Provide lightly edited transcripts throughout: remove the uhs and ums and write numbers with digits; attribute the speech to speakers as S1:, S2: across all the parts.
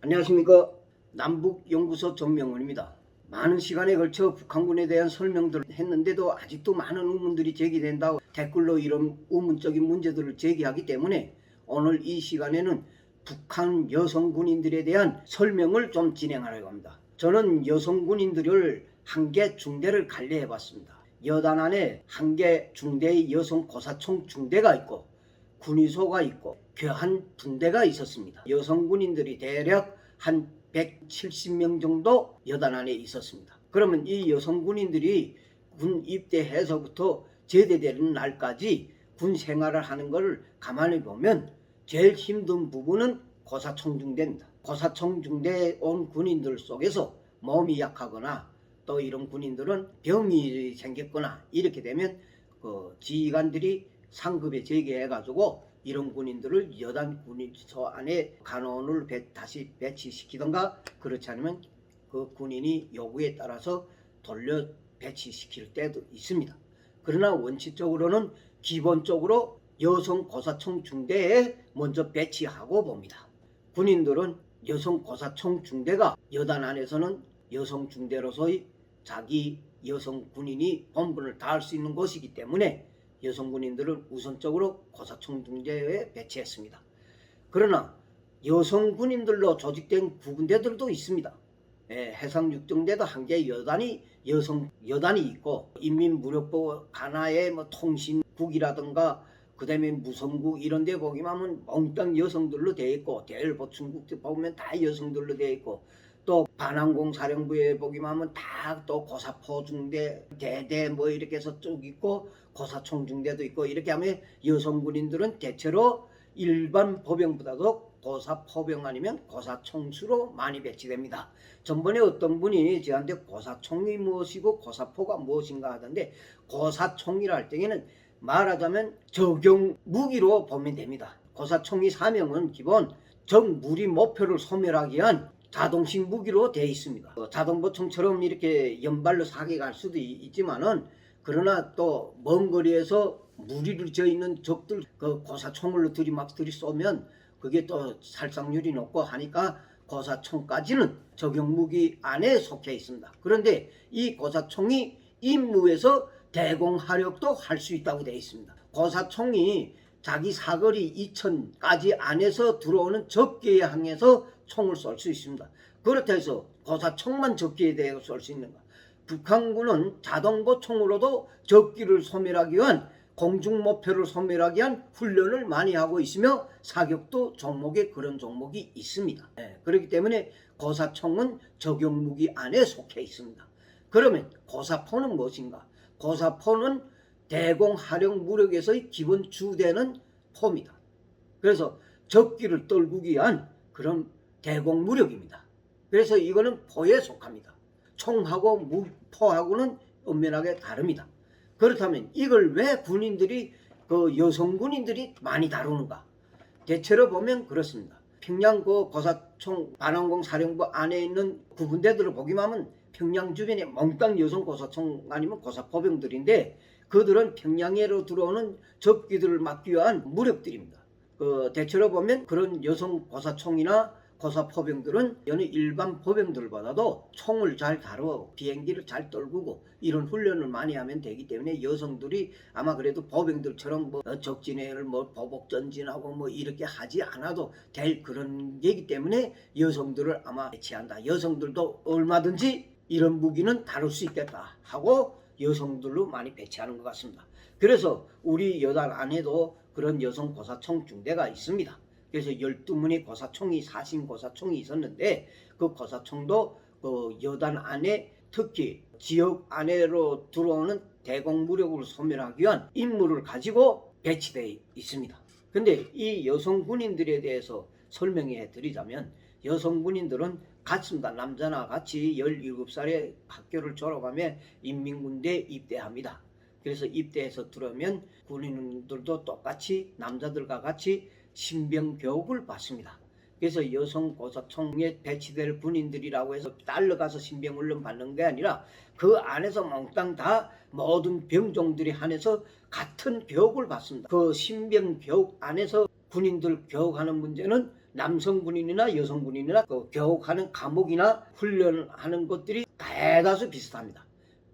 S1: 안녕하십니까. 남북연구소 전명훈입니다. 많은 시간에 걸쳐 북한군에 대한 설명들을 했는데도 아직도 많은 의문들이 제기된다고 댓글로 이런 의문적인 문제들을 제기하기 때문에 오늘 이 시간에는 북한 여성 군인들에 대한 설명을 좀 진행하려고 합니다. 저는 여성 군인들을 한개 중대를 관리해 봤습니다. 여단 안에 한개 중대의 여성 고사총 중대가 있고 군의소가 있고 교한 분대가 있었습니다. 여성 군인들이 대략 한 170명 정도 여단 안에 있었습니다. 그러면 이 여성 군인들이 군 입대해서부터 제대되는 날까지 군 생활을 하는 것을 가만히 보면 제일 힘든 부분은 고사총중대입니다. 고사총중대에 온 군인들 속에서 몸이 약하거나 또 이런 군인들은 병이 생겼거나 이렇게 되면 그 지휘관들이 상급에 제기해가지고 이런 군인들을 여단 군인소 안에 간원을 다시 배치시키던가 그렇지 않으면 그 군인이 요구에 따라서 돌려 배치시킬 때도 있습니다. 그러나 원칙적으로는 기본적으로 여성 고사총 중대에 먼저 배치하고 봅니다. 군인들은 여성 고사총 중대가 여단 안에서는 여성 중대로서의 자기 여성 군인이 본분을 다할 수 있는 곳이기 때문에 여성 군인들을 우선적으로 고사총 중대에 배치했습니다. 그러나 여성 군인들로 조직된 구분대들도 있습니다. 해상육정대도 한 개 여성 여단이 있고 인민무력부 간하의 통신국이라든가 그다음에 무성국 이런 데 보기만 몽땅 여성들로 되어 있고 대일보충국 보면 다 여성들로 되어 있고 또 반항공 사령부에 보기만 하면 다 또 고사포 중대 대대 이렇게 해서 쭉 있고 고사총 중대도 있고 이렇게 하면 여성 군인들은 대체로 일반 보병보다도 고사포병 아니면 고사총수로 많이 배치됩니다. 전번에 어떤 분이 저한테 고사총이 무엇이고 고사포가 무엇인가 하던데 고사총이라 할 때에는 말하자면 적용 무기로 보면 됩니다. 고사총이 사명은 기본 적 무리 목표를 소멸하기 위한 자동식 무기로 되어 있습니다. 자동보총처럼 이렇게 연발로 사격할 수도 있지만은 그러나 또 먼 거리에서 무리를 져 있는 적들 그 고사총을 들이쏘면 그게 또 살상률이 높고 하니까 고사총까지는 적용무기 안에 속해 있습니다. 그런데 이 고사총이 임무에서 대공하력도 할 수 있다고 되어 있습니다. 고사총이 자기 사거리 2000까지 안에서 들어오는 적기에 향해서 총을 쏠 수 있습니다. 그렇다 해서 고사총만 적기에 대해 쏠 수 있는가? 북한군은 자동보총으로도 적기를 소멸하기 위한 공중 목표를 소멸하기 위한 훈련을 많이 하고 있으며 사격도 종목에 그런 종목이 있습니다. 그렇기 때문에 고사총은 적용무기 안에 속해 있습니다. 그러면 고사포는 무엇인가? 고사포는 대공하력 무력에서의 기본 주되는 포입니다. 그래서 적기를 떨구기 위한 그런 대공무력입니다. 그래서 이거는 포에 속합니다. 총하고 포하고는 엄연하게 다릅니다. 그렇다면 이걸 왜 군인들이 그 여성 군인들이 많이 다루는가? 대체로 보면 그렇습니다. 평양 그 고사총 반항공 사령부 안에 있는 구분대들을 보기만 하면 평양 주변에 몽땅 여성 고사총 아니면 고사포병들인데 그들은 평양에로 들어오는 적기들을 막기 위한 무력들입니다. 대체로 보면 그런 여성 고사총이나 고사포병들은 여느 일반 포병들보다도 총을 잘 다루고 비행기를 잘 떨구고 이런 훈련을 많이 하면 되기 때문에 여성들이 아마 그래도 포병들처럼 적진회를 보복 전진하고 이렇게 하지 않아도 될 그런 게기 때문에 여성들을 아마 배치한다. 여성들도 얼마든지 이런 무기는 다룰 수 있겠다 하고 여성들로 많이 배치하는 것 같습니다. 그래서 우리 여단 안에도 그런 여성 고사총 중대가 있습니다. 그래서 12문의 고사총이 사신 고사총이 있었는데 그 고사총도 그 여단 안에 특히 지역 안으로 들어오는 대공무력을 소멸하기 위한 임무를 가지고 배치되어 있습니다. 근데 이 여성 군인들에 대해서 설명해 드리자면 여성 군인들은 같습니다. 남자나 같이 17살에 학교를 졸업하면 인민군대에 입대합니다. 그래서 입대해서 들어오면 군인들도 똑같이 남자들과 같이 신병 교육을 받습니다. 그래서 여성 고사총에 배치될 군인들이라고 해서 딸려가서 신병 훈련 받는 게 아니라 그 안에서 몽땅 다 모든 병종들이 한해서 같은 교육을 받습니다. 그 신병 교육 안에서 군인들 교육하는 문제는 남성 군인이나 여성 군인이나 그 교육하는 과목이나 훈련하는 것들이 대다수 비슷합니다.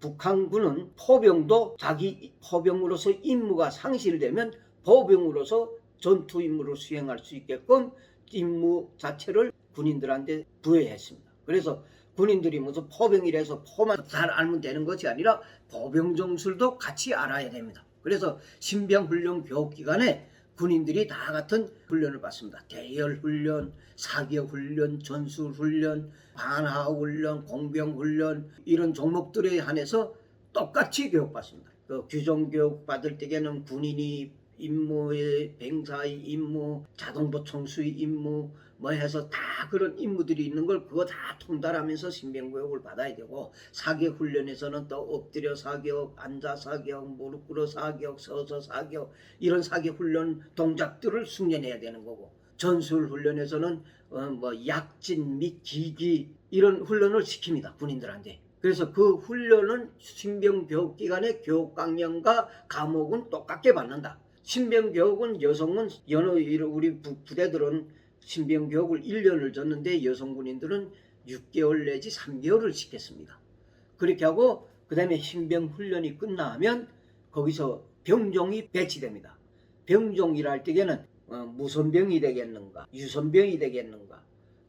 S1: 북한군은 포병도 자기 포병으로서 임무가 상실되면 포병으로서 전투 임무를 수행할 수 있게끔 임무 자체를 군인들한테 부여했습니다. 그래서 군인들이 무슨 포병이라서 포만 잘 알면 되는 것이 아니라 포병 정술도 같이 알아야 됩니다. 그래서 신병훈련 교육기간에 군인들이 다 같은 훈련을 받습니다. 대열훈련, 사격훈련, 전술훈련, 반하훈련, 공병훈련 이런 종목들에 한해서 똑같이 교육받습니다. 그 규정교육 받을 때에는 군인이 임무의 병사의 임무, 자동보총수의 임무 뭐 해서 다 그런 임무들이 있는 걸 그거 다 통달하면서 신병교육을 받아야 되고, 사격 훈련에서는 또 엎드려 사격, 앉아 사격, 무릎 꿇어 사격, 서서 사격 이런 사격 훈련 동작들을 숙련해야 되는 거고, 전술 훈련에서는 뭐 약진 및 기기 이런 훈련을 시킵니다, 군인들한테. 그래서 그 훈련은 신병교육 기간의 교육 강령과 과목은 똑같게 받는다. 신병교육은 여성은 우리 부대들은 신병교육을 1년을 줬는데 여성 군인들은 6개월 내지 3개월을 시켰습니다. 그렇게 하고 그 다음에 신병훈련이 끝나면 거기서 병종이 배치됩니다. 병종이라 할 때에는 무선병이 되겠는가, 유선병이 되겠는가,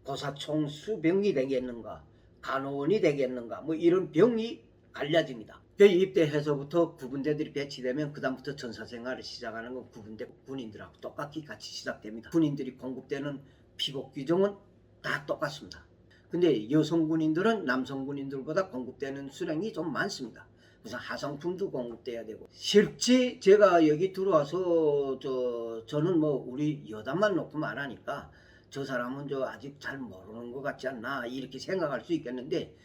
S1: 고사총수병이 되겠는가, 간호원이 되겠는가, 뭐 이런 병이 갈려집니다. 입대해서부터 구분대들이 배치되면 그 다음부터 전사생활을 시작하는 건 구분대 군인들하고 똑같이 같이 시작됩니다. 군인들이 공급되는 피복 규정은 다 똑같습니다. 근데 여성 군인들은 남성 군인들보다 공급되는 수량이 좀 많습니다. 무슨 하성품도 공급돼야 되고, 실제 제가 여기 들어와서 저는 뭐 우리 여단만 놓고 말하니까 저 사람은 아직 잘 모르는 것 같지 않나 이렇게 생각할 수 있겠는데,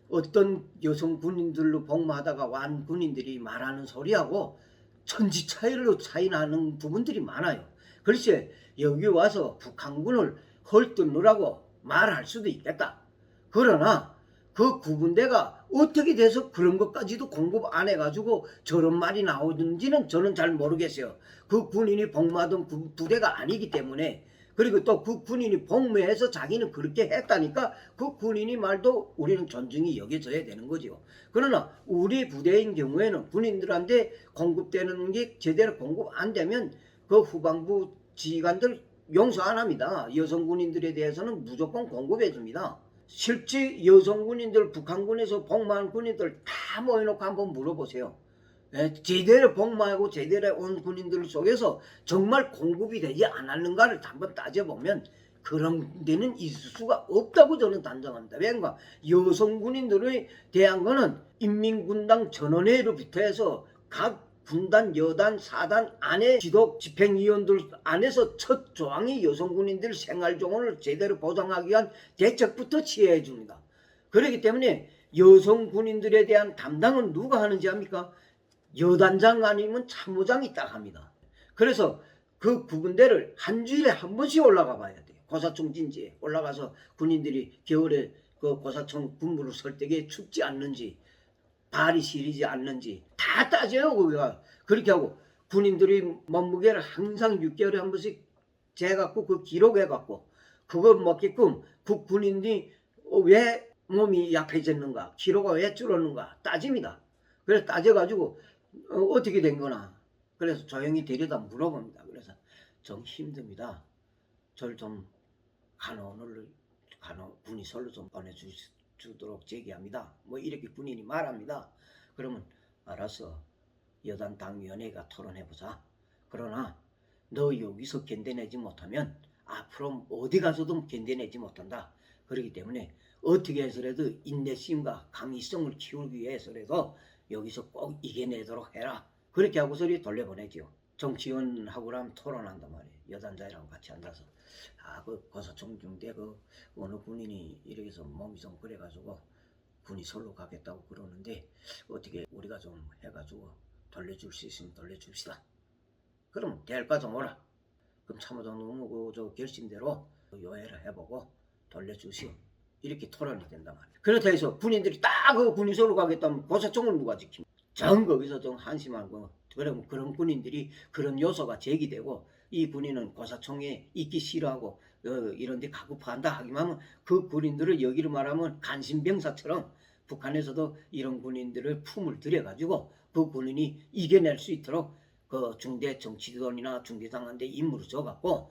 S1: 어떤 여성 군인들로 복무하다가 완 군인들이 말하는 소리하고 천지 차이로 차이 나는 부분들이 많아요. 글쎄 여기 와서 북한군을 헐뜯느라고 말할 수도 있겠다. 그러나 그 구분대가 어떻게 돼서 그런 것까지도 공급 안 해가지고 저런 말이 나오는지는 저는 잘 모르겠어요. 그 군인이 복무하던 부대가 아니기 때문에. 그리고 또 그 군인이 복무해서 자기는 그렇게 했다니까 그 군인이 말도 우리는 존중이 여겨져야 되는 거죠. 그러나 우리 부대인 경우에는 군인들한테 공급되는 게 제대로 공급 안 되면 그 후방부 지휘관들 용서 안 합니다. 여성 군인들에 대해서는 무조건 공급해 줍니다. 실제 여성 군인들, 북한군에서 복무한 군인들 다 모여놓고 한번 물어보세요. 제대로 복무하고 제대로 온 군인들 속에서 정말 공급이 되지 않았는가를 한번 따져보면 그런 데는 있을 수가 없다고 저는 단정합니다. 왜냐하면 여성 군인들에 대한 거는 인민군당 전원회의로부터 해서 각 군단, 여단, 사단 안에 지도 집행위원들 안에서 첫 조항이 여성 군인들 생활정원을 제대로 보장하기 위한 대책부터 취해야 줍니다. 그렇기 때문에 여성 군인들에 대한 담당은 누가 하는지 압니까? 여단장 아니면 참모장이 딱 합니다. 그래서 그 구분대를 한 주일에 한 번씩 올라가 봐야 돼요. 고사총 진지에 올라가서 군인들이 겨울에 그 고사총 군무를 설 때에 춥지 않는지, 발이 시리지 않는지 다 따져요. 거기가. 그렇게 하고 군인들이 몸무게를 항상 6개월에 한 번씩 재갖고 그 기록해갖고 그걸 먹게끔 그 군인이 왜 몸이 약해졌는가, 키로가 왜 줄었는가 따집니다. 그래서 따져가지고 어떻게 된 거나 그래서 조용히 데려다 물어봅니다. 그래서 좀 힘듭니다. 저를 좀 군의sol로 좀 보내주도록 제기합니다. 뭐 이렇게 군인이 말합니다. 그러면 알았어. 여단 당위원회가 토론해보자. 그러나 너 여기서 견뎌내지 못하면 앞으로 어디 가서도 견뎌내지 못한다. 그렇기 때문에 어떻게 해서라도 인내심과 강의성을 키우기 위해서라도 여기서 꼭 이겨내도록 해라. 그렇게 하고 소리 돌려보내죠. 정치원하고랑 토론한단 말이에요. 여단자랑 같이 앉아서 그 고사총 중대 그 어느 군인이 이렇게 해서 몸이 좀 그래가지고 군의sol로 가겠다고 그러는데 어떻게 우리가 좀 해가지고 돌려줄 수 있으면 돌려줍시다. 그럼 대할까 좀 오라. 그럼 참모장 너무 저 결심대로 요해를 해보고 돌려주시오. 이렇게 토론이 된단 말이에요. 그렇다 해서 군인들이 딱 그 군의sol로 가겠다면 고사총을 누가 지킵니까? 전 거기서 좀 한심하고 그런 군인들이 그런 요소가 제기되고 이 군인은 고사총에 있기 싫어하고 이런 데 가급한다 하기만 그 군인들을 여기로 말하면 간신병사처럼 북한에서도 이런 군인들을 품을 들여가지고 그 군인이 이겨낼 수 있도록 그 중대 정치지도원이나 중대장한테 임무를 줘갖고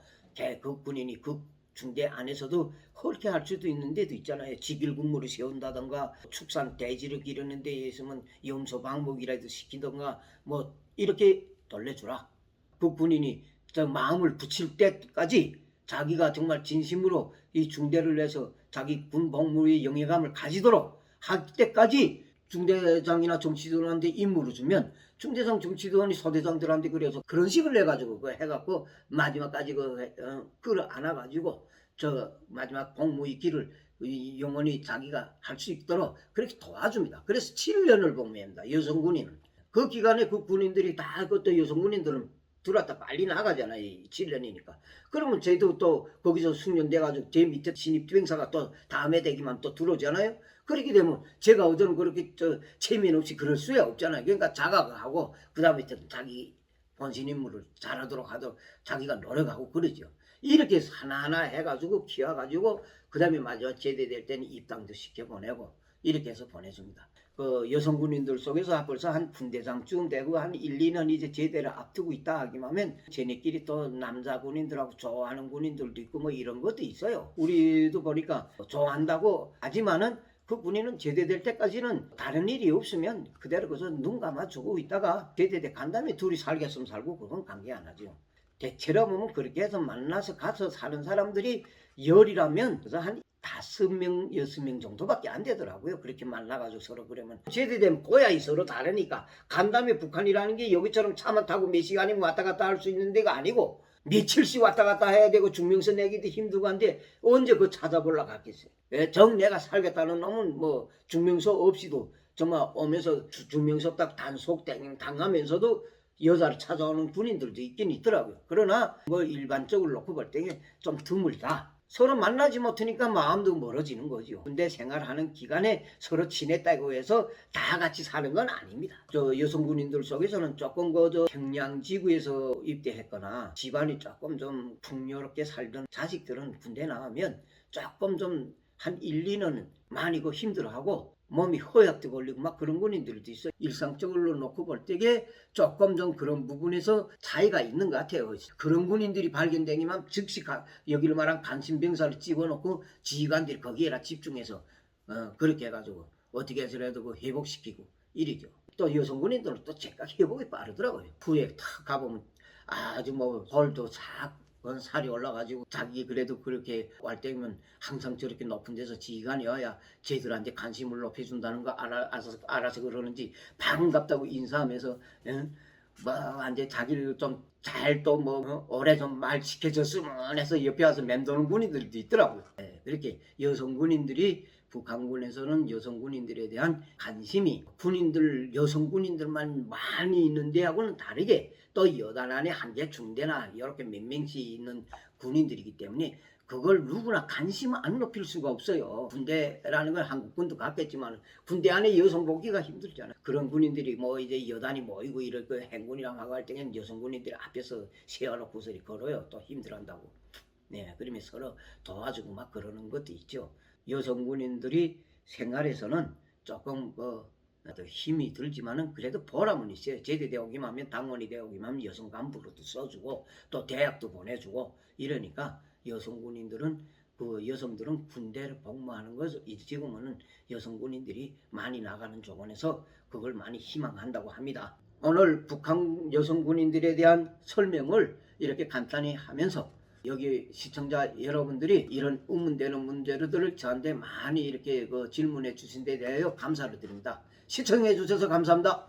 S1: 그 군인이 그 중대 안에서도 그렇게 할 수도 있는 데도 있잖아요. 직일근무를 세운다던가 축산 대지를 기르는 데 있으면 염소 방목이라도 시키던가 뭐 이렇게 돌려주라. 그 군인이 저 마음을 붙일 때까지 자기가 정말 진심으로 이 중대를 내서 자기 군 복무의 영예감을 가지도록 할 때까지 중대장이나 정치도원한테 임무를 주면 중대장 정치도원이 소대장들한테 그래서 그런 식으로 해가지고 그 해갖고 마지막까지 끌어 안아가지고 저 마지막 복무의 길을 영원히 자기가 할 수 있도록 그렇게 도와줍니다. 그래서 7년을 복무합니다. 여성군인은. 그 기간에 그 군인들이 다 그것도 여성군인들은 들어왔다 빨리 나가잖아요. 7년이니까. 그러면 저희도 또 거기서 숙련돼가지고 제 밑에 신입병사가 또 다음에 되기만 또 들어오잖아요. 그렇게 되면 제가 어제는 그렇게 체면 없이 그럴 수야 없잖아요. 그러니까 자각하고 그 다음에 자기 본신 임무를 잘하도록 하도록 자기가 노력하고 그러죠. 이렇게 하나하나 해가지고 키워가지고 그 다음에 마지막 제대될 때는 입당도 시켜보내고 이렇게 해서 보내줍니다. 그 여성군인들 속에서 벌써 한 군대장쯤 되고 한 1, 2년 이제 제대를 앞두고 있다 하기만 하면 쟤네끼리 또 남자 군인들하고 좋아하는 군인들도 있고 뭐 이런 것도 있어요. 우리도 보니까 좋아한다고 하지만은 그 군인은 제대될 때까지는 다른 일이 없으면 그대로 그저 눈 감아주고 있다가 제대돼 간 다음에 둘이 살겠으면 살고 그건 관계 안 하죠. 대체로 보면 그렇게 해서 만나서 가서 사는 사람들이 열이라면 그래서 한 5명, 6명 정도밖에 안 되더라고요. 그렇게 만나가지고 서로 그러면. 제대되면 고야이 서로 다르니까. 간 다음에 북한이라는 게 여기처럼 차만 타고 몇 시간이면 왔다 갔다 할 수 있는 데가 아니고 며칠씩 왔다 갔다 해야 되고 증명서 내기도 힘들고 한데 언제 그거 찾아보려고 갔겠어요. 정 내가 살겠다는 놈은 뭐 증명서 없이도 정말 오면서 증명서 딱 단속 당하면서도 여자를 찾아오는 군인들도 있긴 있더라고요. 그러나 뭐 일반적으로 놓고 볼 때 좀 드물다. 서로 만나지 못하니까 마음도 멀어지는 거죠. 군대 생활하는 기간에 서로 친했다고 해서 다 같이 사는 건 아닙니다. 저 여성군인들 속에서는 조금 저 평양지구에서 입대했거나 집안이 조금 좀 풍요롭게 살던 자식들은 군대 나가면 조금 좀 한 1, 2년은 많이 힘들어하고 몸이 허약도 걸리고 막 그런 군인들도 있어요. 일상적으로 놓고 볼 때에 조금 좀 그런 부분에서 차이가 있는 것 같아요. 그런 군인들이 발견되기만 즉시 여기를 말한 간신병사를 집어넣고 지휘관들이 거기에다 집중해서 그렇게 해가지고 어떻게 해서라도 그 회복시키고 이러죠. 또 여성 군인들은 또 제각 회복이 빠르더라고요. 후에 탁 가보면 아주 뭐 홀도 싹 살이 올라가지고 자기 그래도 그렇게 할 때면 항상 저렇게 높은 데서 지휘관이어야 쟤들한테 관심을 높여준다는 거 알아서 그러는지 반갑다고 인사하면서 뭐 이제 자기를 좀 잘 또 뭐 오래 좀 말 지켜줬으면 해서 옆에 와서 맴도는 군인들도 있더라고요. 그렇게 여성 군인들이 북한군에서는 여성 군인들에 대한 관심이 군인들 여성 군인들만 많이 있는 데하고는 다르게 또 여단 안에 한 개 중대나 이렇게 몇 명씩 있는 군인들이기 때문에 그걸 누구나 관심 안 높일 수가 없어요. 군대라는 건 한국군도 같겠지만 군대 안에 여성 보기가 힘들잖아요. 그런 군인들이 뭐 이제 여단이 모이고 이럴 그 행군이랑 하고 할 때는 여성 군인들이 앞에서 세워놓고 서리 걸어요. 또 힘들어한다고. 네, 그러면 서로 도와주고 막 그러는 것도 있죠. 여성 군인들이 생활에서는 조금 힘이 들지만은 그래도 보람은 있어요. 제대되어 오기만 하면 당원이 되어 오기만 하면 여성 간부로도 써주고 또 대학도 보내주고 이러니까 여성 군인들은 그 여성들은 군대를 복무하는 것을 지금은 여성 군인들이 많이 나가는 조건에서 그걸 많이 희망한다고 합니다. 오늘 북한 여성 군인들에 대한 설명을 이렇게 간단히 하면서 여기 시청자 여러분들이 이런 의문되는 문제들을 저한테 많이 이렇게 질문해 주신 데 대하여 감사를 드립니다. 시청해 주셔서 감사합니다.